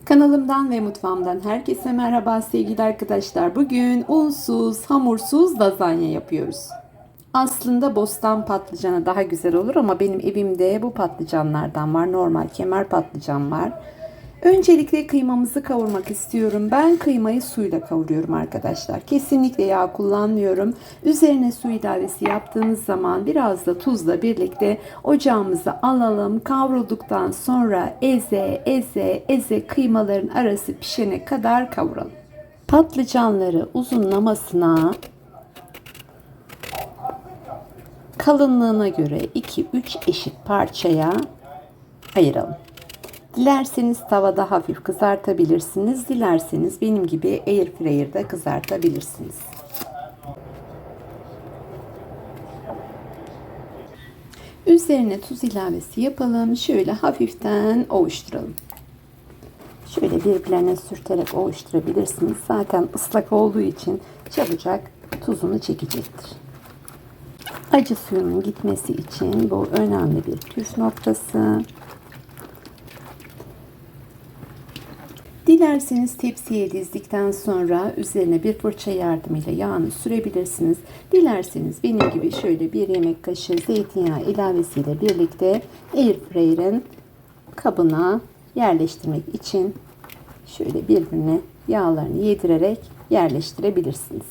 Kanalımdan ve mutfağımdan herkese merhaba sevgili arkadaşlar. Bugün unsuz, hamursuz lazanya yapıyoruz. Aslında bostan patlıcanı daha güzel olur ama benim evimde bu patlıcanlardan var. Normal kemer patlıcan var. Öncelikle kıymamızı kavurmak istiyorum. Ben kıymayı suyla kavuruyorum arkadaşlar. Kesinlikle yağ kullanmıyorum. Üzerine su ilavesi yaptığınız zaman biraz da tuzla birlikte ocağımıza alalım. Kavrulduktan sonra eze kıymaların arası pişene kadar kavuralım. Patlıcanları uzunlamasına, kalınlığına göre 2-3 eşit parçaya ayıralım. Dilerseniz tavada hafif kızartabilirsiniz. Dilerseniz benim gibi airfryer'da kızartabilirsiniz. Üzerine tuz ilavesi yapalım. Şöyle hafiften ovuşturalım. Şöyle birbirlerine sürterek ovuşturabilirsiniz. Zaten ıslak olduğu için çabucak tuzunu çekecektir. Acı suyunun gitmesi için bu önemli bir püf noktası. Dilerseniz tepsiye dizdikten sonra üzerine bir fırça yardımıyla yağını sürebilirsiniz. Dilerseniz benim gibi şöyle bir yemek kaşığı zeytinyağı ilavesiyle birlikte airfryer'in kabına yerleştirmek için şöyle birbirine yağlarını yedirerek yerleştirebilirsiniz.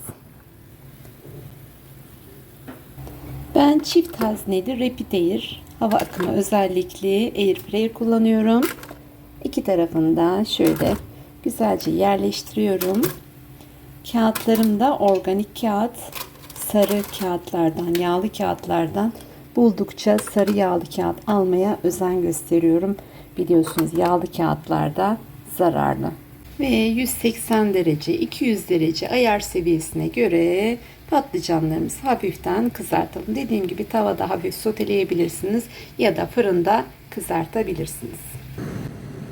Ben çift hazneli Rapid Air hava akımı özellikli airfryer kullanıyorum. İki tarafında şöyle güzelce yerleştiriyorum. Kağıtlarım da organik kağıt, sarı kağıtlardan, yağlı kağıtlardan buldukça sarı yağlı kağıt almaya özen gösteriyorum. Biliyorsunuz yağlı kağıtlarda zararlı. Ve 180 derece, 200 derece ayar seviyesine göre patlıcanlarımızı hafiften kızartalım. Dediğim gibi tavada hafif soteleyebilirsiniz ya da fırında kızartabilirsiniz.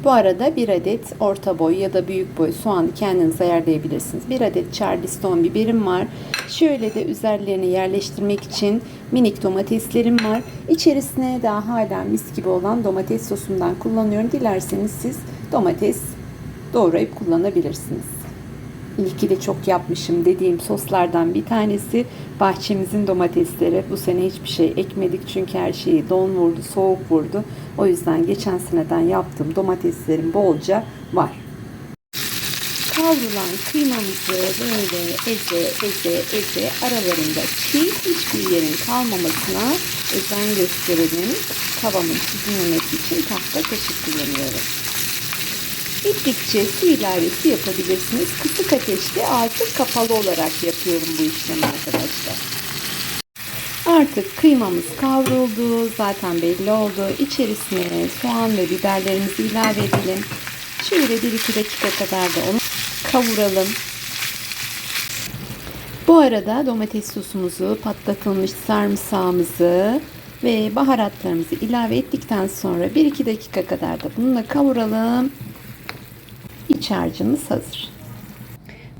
Bu arada bir adet orta boy ya da büyük boy soğanı kendiniz ayarlayabilirsiniz. Bir adet Charleston biberim var. Şöyle de üzerlerine yerleştirmek için minik domateslerim var. İçerisine daha hala mis gibi olan domates sosundan kullanıyorum. Dilerseniz siz domates doğrayıp kullanabilirsiniz. İyi ki de çok yapmışım dediğim soslardan bir tanesi bahçemizin domatesleri. Bu sene hiçbir şey ekmedik çünkü her şeyi don vurdu, soğuk vurdu. O yüzden geçen seneden yaptığım domateslerim bolca var. Kavrulan kıymamızı böyle eze aralarında çiğ hiçbir yerin kalmamasına özen gösterelim. Tavamın çizilmemesi için tahta kaşık kullanıyorum. Bittikçe su ilavesi yapabilirsiniz. Kısık ateşte altı kapalı olarak yapıyorum bu işlemi arkadaşlar. Artık kıymamız kavruldu. Zaten belli oldu. İçerisine soğan ve biberlerimizi ilave edelim. Şöyle 1-2 dakika kadar da onu kavuralım. Bu arada domates sosumuzu, patlatılmış sarımsağımızı ve baharatlarımızı ilave ettikten sonra 1-2 dakika kadar da bununla kavuralım. İç harcımız hazır.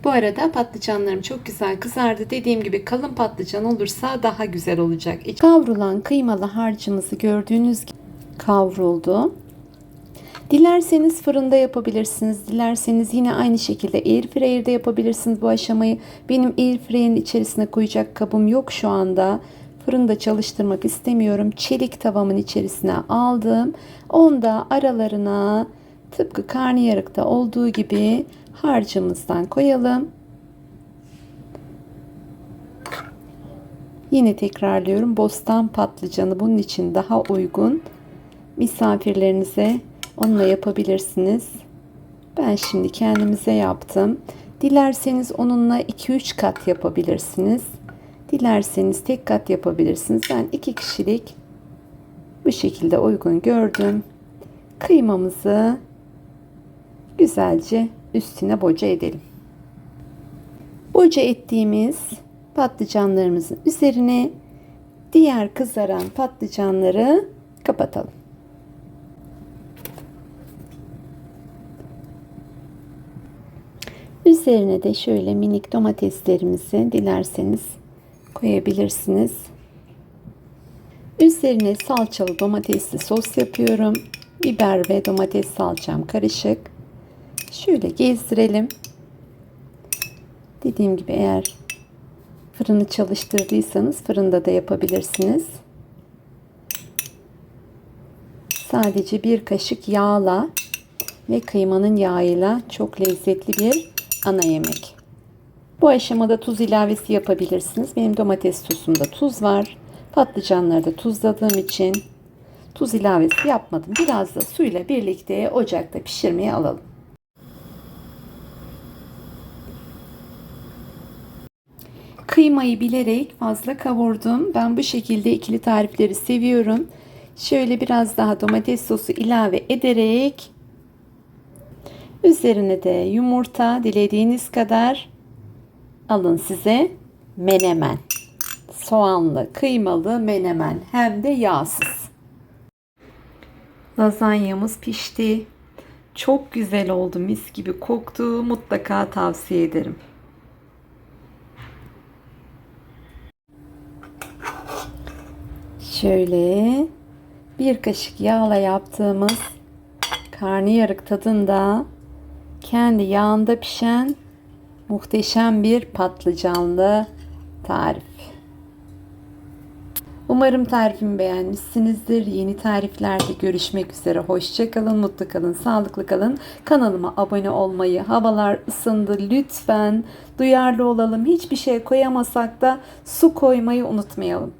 Bu arada patlıcanlarım çok güzel kızardı. Dediğim gibi kalın patlıcan olursa daha güzel olacak. Kavrulan kıymalı harcımızı gördüğünüz gibi kavruldu. Dilerseniz fırında yapabilirsiniz. Dilerseniz yine aynı şekilde airfryer'de yapabilirsiniz bu aşamayı. Benim airfryer'in içerisine koyacak kabım yok şu anda. Fırında çalıştırmak istemiyorum. Çelik tavamın içerisine aldım. Onda aralarına tıpkı karnıyarıkta olduğu gibi harcımızdan koyalım. Yine tekrarlıyorum. Bostan patlıcanı bunun için daha uygun. Misafirlerinize onunla yapabilirsiniz. Ben şimdi kendimize yaptım. Dilerseniz onunla 2-3 kat yapabilirsiniz. Dilerseniz tek kat yapabilirsiniz. Ben 2 kişilik bu şekilde uygun gördüm. Kıymamızı güzelce üstüne boca edelim. Boca ettiğimiz patlıcanlarımızın üzerine diğer kızaran patlıcanları kapatalım. Üzerine de şöyle minik domateslerimizi dilerseniz koyabilirsiniz. Üzerine salçalı domatesli sos yapıyorum. Biber ve domates salçam karışık. Şöyle gezdirelim. Dediğim gibi eğer fırını çalıştırdıysanız fırında da yapabilirsiniz. Sadece bir kaşık yağla ve kıymanın yağıyla çok lezzetli bir ana yemek. Bu aşamada tuz ilavesi yapabilirsiniz. Benim domates sosumda tuz var. Patlıcanları da tuzladığım için tuz ilavesi yapmadım. Biraz da suyla birlikte ocakta pişirmeye alalım. Kıymayı bilerek fazla kavurdum. Ben bu şekilde ikili tarifleri seviyorum. Şöyle biraz daha domates sosu ilave ederek üzerine de yumurta dilediğiniz kadar alın size menemen. Soğanlı, kıymalı menemen hem de yağsız. Lazanyamız pişti. Çok güzel oldu, mis gibi koktu. Mutlaka tavsiye ederim. Şöyle bir kaşık yağla yaptığımız karnıyarık tadında kendi yağında pişen muhteşem bir patlıcanlı tarif. Umarım tarifimi beğenmişsinizdir. Yeni tariflerde görüşmek üzere. Hoşça kalın, mutlu kalın, sağlıklı kalın. Kanalıma abone olmayı, havalar ısındı lütfen duyarlı olalım. Hiçbir şey koyamasak da su koymayı unutmayalım.